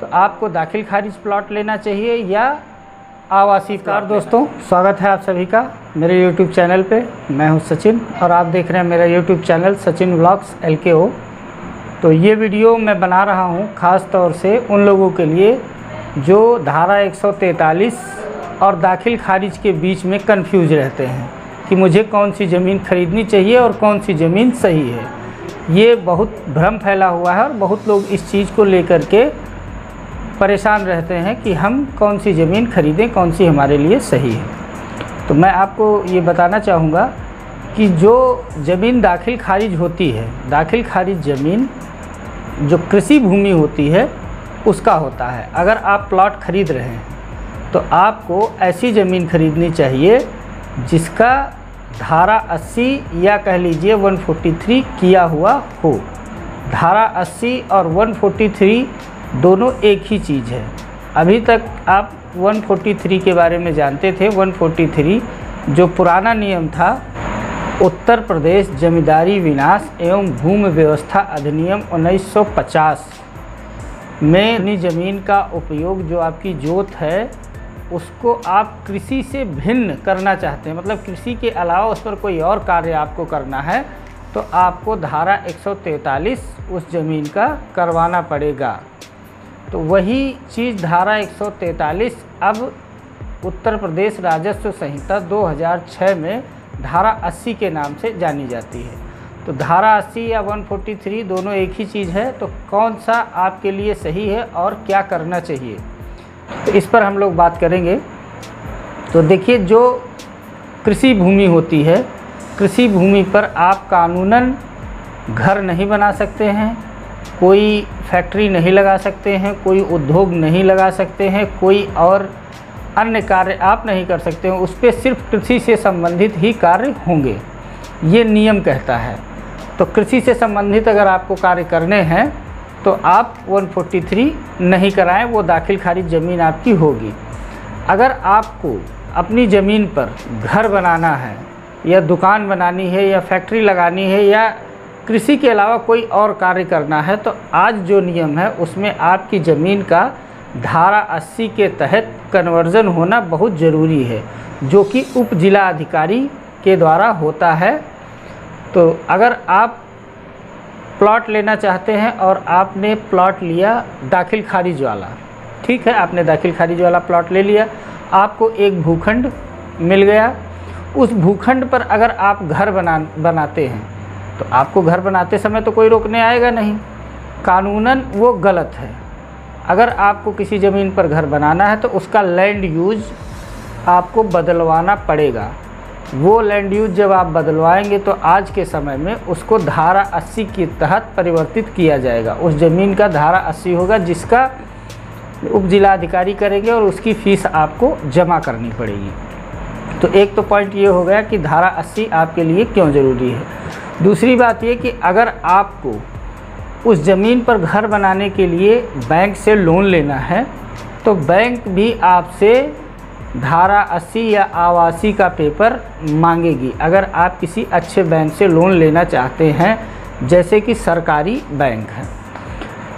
तो आपको दाखिल खारिज प्लॉट लेना चाहिए या आवासीय प्लॉट। दोस्तों, स्वागत है आप सभी का मेरे YouTube चैनल पे। मैं हूं सचिन और आप देख रहे हैं मेरा YouTube channel Sachin vlogs LKO। तो ये वीडियो मैं बना रहा हूं ख़ास तौर से उन लोगों के लिए जो धारा 143 और दाखिल खारिज के बीच में कंफ्यूज रहते हैं कि मुझे कौन सी ज़मीन खरीदनी चाहिए और कौन सी ज़मीन सही है। ये बहुत भ्रम फैला हुआ है और बहुत लोग इस चीज़ को लेकर के परेशान रहते हैं कि हम कौन सी ज़मीन खरीदें, कौन सी हमारे लिए सही है। तो मैं आपको ये बताना चाहूँगा कि जो ज़मीन दाखिल खारिज होती है, दाखिल खारिज ज़मीन जो कृषि भूमि होती है उसका होता है। अगर आप प्लॉट खरीद रहे हैं तो आपको ऐसी ज़मीन खरीदनी चाहिए जिसका धारा 80 या कह लीजिए 143 किया हुआ हो। धारा 80 और 143 दोनों एक ही चीज़ है। अभी तक आप 143 के बारे में जानते थे। 143 जो पुराना नियम था, उत्तर प्रदेश जमींदारी विनाश एवं भूमि व्यवस्था अधिनियम 1950 में अपनी ज़मीन का उपयोग जो आपकी जोत है उसको आप कृषि से भिन्न करना चाहते हैं, मतलब कृषि के अलावा उस पर कोई और कार्य आपको करना है, तो आपको धारा 143 उस ज़मीन का करवाना पड़ेगा। तो वही चीज़ धारा 143 अब उत्तर प्रदेश राजस्व संहिता 2006 में धारा 80 के नाम से जानी जाती है। तो धारा 80 या 143 दोनों एक ही चीज़ है। तो कौन सा आपके लिए सही है और क्या करना चाहिए, तो इस पर हम लोग बात करेंगे। तो देखिए, जो कृषि भूमि होती है, कृषि भूमि पर आप कानूनन घर नहीं बना सकते हैं, कोई फैक्ट्री नहीं लगा सकते हैं, कोई उद्योग नहीं लगा सकते हैं, कोई और अन्य कार्य आप नहीं कर सकते हैं। उस पर सिर्फ कृषि से संबंधित ही कार्य होंगे, ये नियम कहता है। तो कृषि से संबंधित अगर आपको कार्य करने हैं तो आप 143 नहीं कराएं, वो दाखिल खारिज ज़मीन आपकी होगी। अगर आपको अपनी ज़मीन पर घर बनाना है या दुकान बनानी है या फैक्ट्री लगानी है या कृषि के अलावा कोई और कार्य करना है, तो आज जो नियम है उसमें आपकी ज़मीन का धारा 80 के तहत कन्वर्जन होना बहुत ज़रूरी है, जो कि उप जिला अधिकारी के द्वारा होता है। तो अगर आप प्लॉट लेना चाहते हैं और आपने प्लॉट लिया दाखिल खारिज वाला, ठीक है, आपने दाखिल खारिज वाला प्लॉट ले लिया, आपको एक भूखंड मिल गया। उस भूखंड पर अगर आप घर बनाते हैं तो आपको घर बनाते समय तो कोई रोकने आएगा नहीं, कानूनन वो गलत है। अगर आपको किसी ज़मीन पर घर बनाना है तो उसका लैंड यूज आपको बदलवाना पड़ेगा। वो लैंड यूज जब आप बदलवाएंगे तो आज के समय में उसको धारा 80 के तहत परिवर्तित किया जाएगा। उस ज़मीन का धारा 80 होगा जिसका उप जिला अधिकारी करेंगे और उसकी फ़ीस आपको जमा करनी पड़ेगी। तो एक तो पॉइंट ये हो गया कि धारा 80 आपके लिए क्यों ज़रूरी है। दूसरी बात ये कि अगर आपको उस ज़मीन पर घर बनाने के लिए बैंक से लोन लेना है तो बैंक भी आपसे धारा 80 या आवासीय का पेपर मांगेगी, अगर आप किसी अच्छे बैंक से लोन लेना चाहते हैं, जैसे कि सरकारी बैंक है।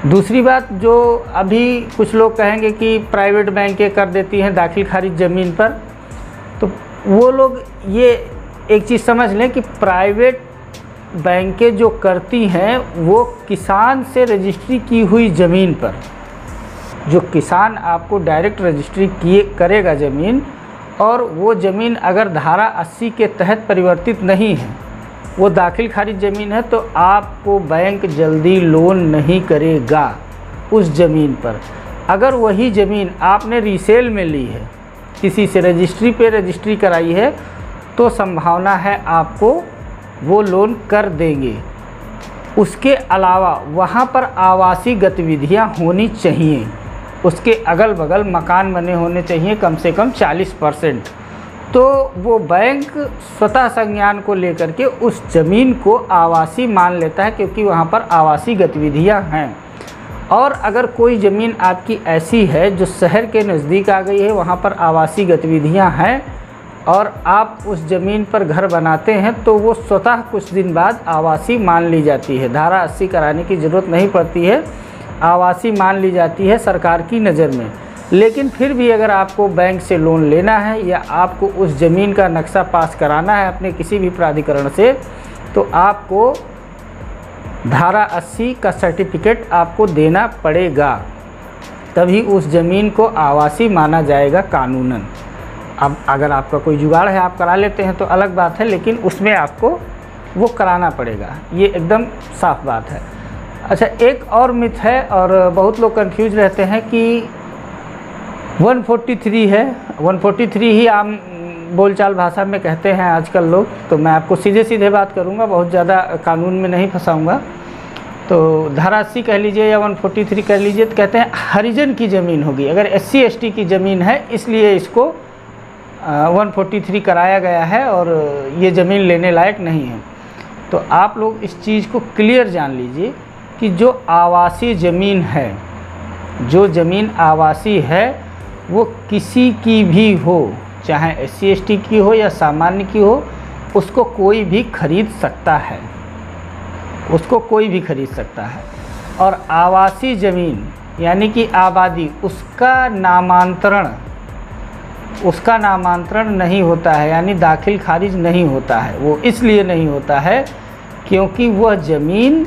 दूसरी बात, जो अभी कुछ लोग कहेंगे कि प्राइवेट बैंकें कर देती हैं दाखिल खारिज ज़मीन पर, तो वो लोग ये एक चीज़ समझ लें कि प्राइवेट बैंकें जो करती हैं वो किसान से रजिस्ट्री की हुई ज़मीन पर, जो किसान आपको डायरेक्ट रजिस्ट्री किए करेगा ज़मीन, और वो ज़मीन अगर धारा 80 के तहत परिवर्तित नहीं है, वो दाखिल खारिज ज़मीन है, तो आपको बैंक जल्दी लोन नहीं करेगा उस ज़मीन पर। अगर वही ज़मीन आपने रीसेल में ली है, किसी से रजिस्ट्री पे रजिस्ट्री कराई है, तो संभावना है आपको वो लोन कर देंगे। उसके अलावा वहाँ पर आवासीय गतिविधियाँ होनी चाहिए, उसके अगल बगल मकान बने होने चाहिए कम से कम 40%। तो वो बैंक स्वतः संज्ञान को लेकर के उस ज़मीन को आवासीय मान लेता है, क्योंकि वहाँ पर आवासीय गतिविधियाँ हैं। और अगर कोई ज़मीन आपकी ऐसी है जो शहर के नज़दीक आ गई है, वहाँ पर आवासीय गतिविधियाँ हैं और आप उस ज़मीन पर घर बनाते हैं, तो वो स्वतः कुछ दिन बाद आवासीय मान ली जाती है। धारा 80 कराने की ज़रूरत नहीं पड़ती है। आवासीय मान ली जाती है सरकार की नज़र में। लेकिन फिर भी अगर आपको बैंक से लोन लेना है या आपको उस ज़मीन का नक्शा पास कराना है अपने किसी भी प्राधिकरण से, तो आपको धारा 80 का सर्टिफिकेट आपको देना पड़ेगा, तभी उस ज़मीन को आवासीय माना जाएगा कानूनन। अब अगर आपका कोई जुगाड़ है, आप करा लेते हैं तो अलग बात है, लेकिन उसमें आपको वो कराना पड़ेगा, ये एकदम साफ बात है। अच्छा, एक और मिथ है और बहुत लोग कंफ्यूज रहते हैं कि 143 है, 143 ही आम बोलचाल भाषा में कहते हैं आजकल लोग। तो मैं आपको सीधे सीधे बात करूंगा, बहुत ज़्यादा कानून में नहीं फंसाऊंगा। तो धारा 80 कह लीजिए या 143 कह लीजिए, तो कहते हैं हरिजन की ज़मीन होगी। अगर SC ST की ज़मीन है इसलिए इसको 143 कराया गया है और ये ज़मीन लेने लायक नहीं है। तो आप लोग इस चीज़ को क्लियर जान लीजिए कि जो आवासीय ज़मीन है, जो ज़मीन आवासीय है वो किसी की भी हो, चाहे SC ST की हो या सामान्य की हो, उसको कोई भी खरीद सकता है, उसको कोई भी खरीद सकता है। और आवासीय ज़मीन यानी कि आबादी, उसका नामांतरण नहीं होता है, यानी दाखिल खारिज नहीं होता है। वो इसलिए नहीं होता है क्योंकि वह ज़मीन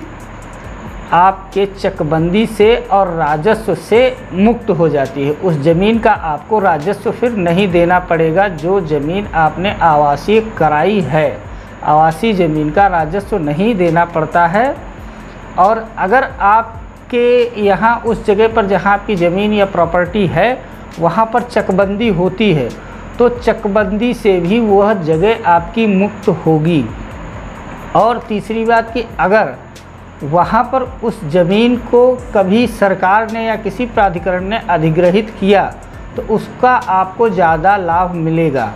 आपके चकबंदी से और राजस्व से मुक्त हो जाती है। उस ज़मीन का आपको राजस्व फिर नहीं देना पड़ेगा जो ज़मीन आपने आवासीय कराई है। आवासीय ज़मीन का राजस्व नहीं देना पड़ता है। और अगर आपके यहाँ उस जगह पर जहाँ आपकी ज़मीन या प्रॉपर्टी है वहाँ पर चकबंदी होती है, तो चकबंदी से भी वह जगह आपकी मुक्त होगी। और तीसरी बात कि अगर वहाँ पर उस ज़मीन को कभी सरकार ने या किसी प्राधिकरण ने अधिग्रहित किया तो उसका आपको ज़्यादा लाभ मिलेगा।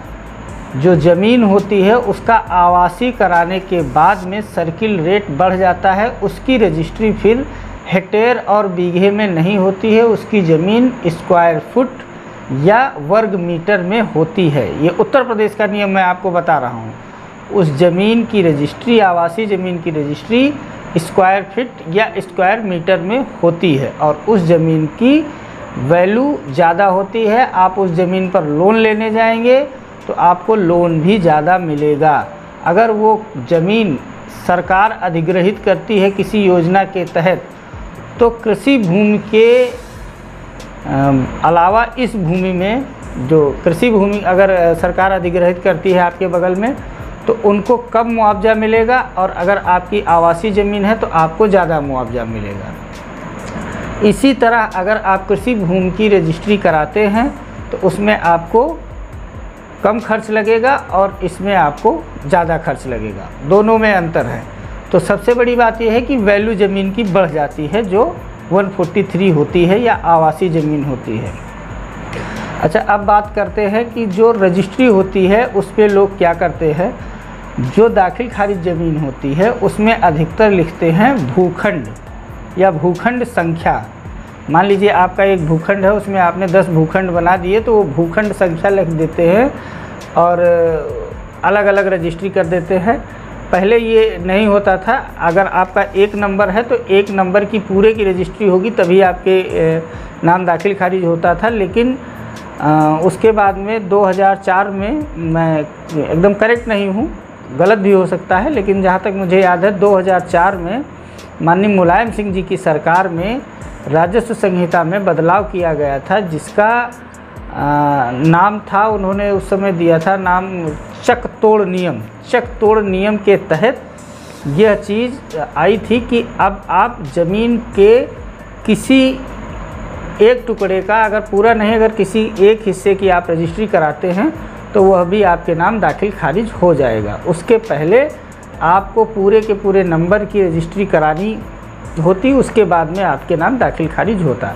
जो ज़मीन होती है उसका आवासीय कराने के बाद में सर्किल रेट बढ़ जाता है, उसकी रजिस्ट्री फिर हेक्टेयर और बीघे में नहीं होती है, उसकी ज़मीन स्क्वायर फुट या वर्ग मीटर में होती है। ये उत्तर प्रदेश का नियम मैं आपको बता रहा हूँ। उस ज़मीन की रजिस्ट्री, आवासीय ज़मीन की रजिस्ट्री स्क्वायर फीट या स्क्वायर मीटर में होती है और उस ज़मीन की वैल्यू ज़्यादा होती है। आप उस ज़मीन पर लोन लेने जाएंगे तो आपको लोन भी ज़्यादा मिलेगा। अगर वो ज़मीन सरकार अधिग्रहित करती है किसी योजना के तहत, तो कृषि भूमि के अलावा इस भूमि में, जो कृषि भूमि अगर सरकार अधिग्रहित करती है आपके बगल में, तो उनको कम मुआवजा मिलेगा। और अगर आपकी आवासीय ज़मीन है तो आपको ज़्यादा मुआवजा मिलेगा। इसी तरह अगर आप कृषि भूमि की रजिस्ट्री कराते हैं तो उसमें आपको कम खर्च लगेगा और इसमें आपको ज़्यादा खर्च लगेगा, दोनों में अंतर है। तो सबसे बड़ी बात यह है कि वैल्यू ज़मीन की बढ़ जाती है जो 143 होती है या आवासीय ज़मीन होती है। अच्छा, अब बात करते हैं कि जो रजिस्ट्री होती है उस पर लोग क्या करते हैं। जो दाखिल खारिज ज़मीन होती है उसमें अधिकतर लिखते हैं भूखंड या भूखंड संख्या। मान लीजिए आपका एक भूखंड है, उसमें आपने 10 भूखंड बना दिए तो वो भूखंड संख्या लिख देते हैं और अलग अलग रजिस्ट्री कर देते हैं। पहले ये नहीं होता था। अगर आपका एक नंबर है तो एक नंबर की पूरे की रजिस्ट्री होगी तभी आपके नाम दाखिल खारिज होता था। लेकिन उसके बाद में 2004 में, मैं एकदम करेक्ट नहीं हूँ, गलत भी हो सकता है, लेकिन जहाँ तक मुझे याद है 2004 में माननीय मुलायम सिंह जी की सरकार में राजस्व संहिता में बदलाव किया गया था, जिसका नाम था, उन्होंने उस समय दिया था नाम चक तोड़ नियम। चक तोड़ नियम के तहत यह चीज़ आई थी कि अब आप ज़मीन के किसी एक टुकड़े का, अगर पूरा नहीं, अगर किसी एक हिस्से की आप रजिस्ट्री कराते हैं तो वह भी आपके नाम दाखिल खारिज हो जाएगा। उसके पहले आपको पूरे के पूरे नंबर की रजिस्ट्री करानी होती, उसके बाद में आपके नाम दाखिल खारिज होता।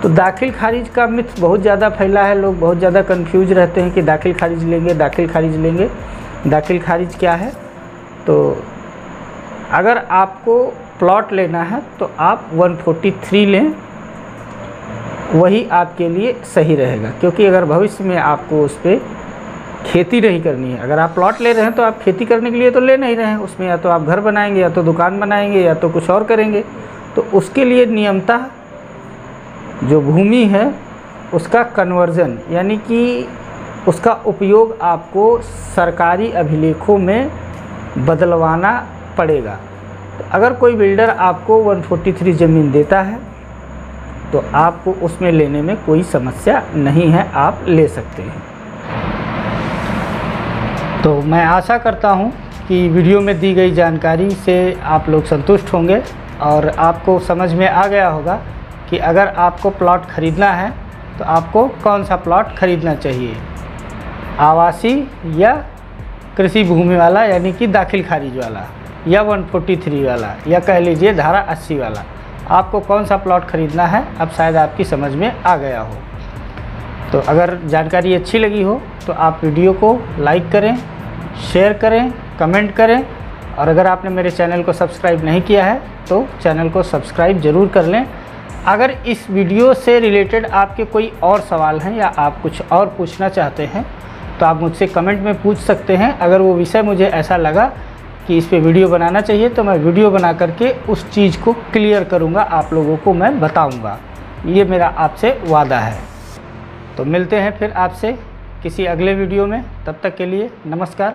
तो दाखिल खारिज का मिथ बहुत ज़्यादा फैला है, लोग बहुत ज़्यादा कंफ्यूज रहते हैं कि दाखिल खारिज लेंगे, दाखिल खारिज लेंगे। दाखिल खारिज क्या है? तो अगर आपको प्लॉट लेना है तो आप 143 लें, वही आपके लिए सही रहेगा। क्योंकि अगर भविष्य में आपको उस पर खेती नहीं करनी है, अगर आप प्लॉट ले रहे हैं तो आप खेती करने के लिए तो ले नहीं रहे हैं, उसमें या तो आप घर बनाएंगे या तो दुकान बनाएंगे या तो कुछ और करेंगे, तो उसके लिए नियमतः जो भूमि है उसका कन्वर्जन यानी कि उसका उपयोग आपको सरकारी अभिलेखों में बदलवाना पड़ेगा। तो अगर कोई बिल्डर आपको 143 ज़मीन देता है तो आपको उसमें लेने में कोई समस्या नहीं है, आप ले सकते हैं। तो मैं आशा करता हूं कि वीडियो में दी गई जानकारी से आप लोग संतुष्ट होंगे और आपको समझ में आ गया होगा कि अगर आपको प्लॉट ख़रीदना है तो आपको कौन सा प्लॉट ख़रीदना चाहिए, आवासीय या कृषि भूमि वाला यानी कि दाखिल खारिज वाला, या 143 वाला, या कह लीजिए धारा 80 वाला। आपको कौन सा प्लॉट ख़रीदना है अब शायद आपकी समझ में आ गया हो। तो अगर जानकारी अच्छी लगी हो तो आप वीडियो को लाइक करें, शेयर करें, कमेंट करें, और अगर आपने मेरे चैनल को सब्सक्राइब नहीं किया है तो चैनल को सब्सक्राइब ज़रूर कर लें। अगर इस वीडियो से रिलेटेड आपके कोई और सवाल हैं या आप कुछ और पूछना चाहते हैं तो आप मुझसे कमेंट में पूछ सकते हैं। अगर वो विषय मुझे ऐसा लगा कि इस पे वीडियो बनाना चाहिए तो मैं वीडियो बना करके उस चीज़ को क्लियर करूँगा, आप लोगों को मैं बताऊँगा। ये मेरा आपसे वादा है। तो मिलते हैं फिर आपसे किसी अगले वीडियो में, तब तक के लिए नमस्कार।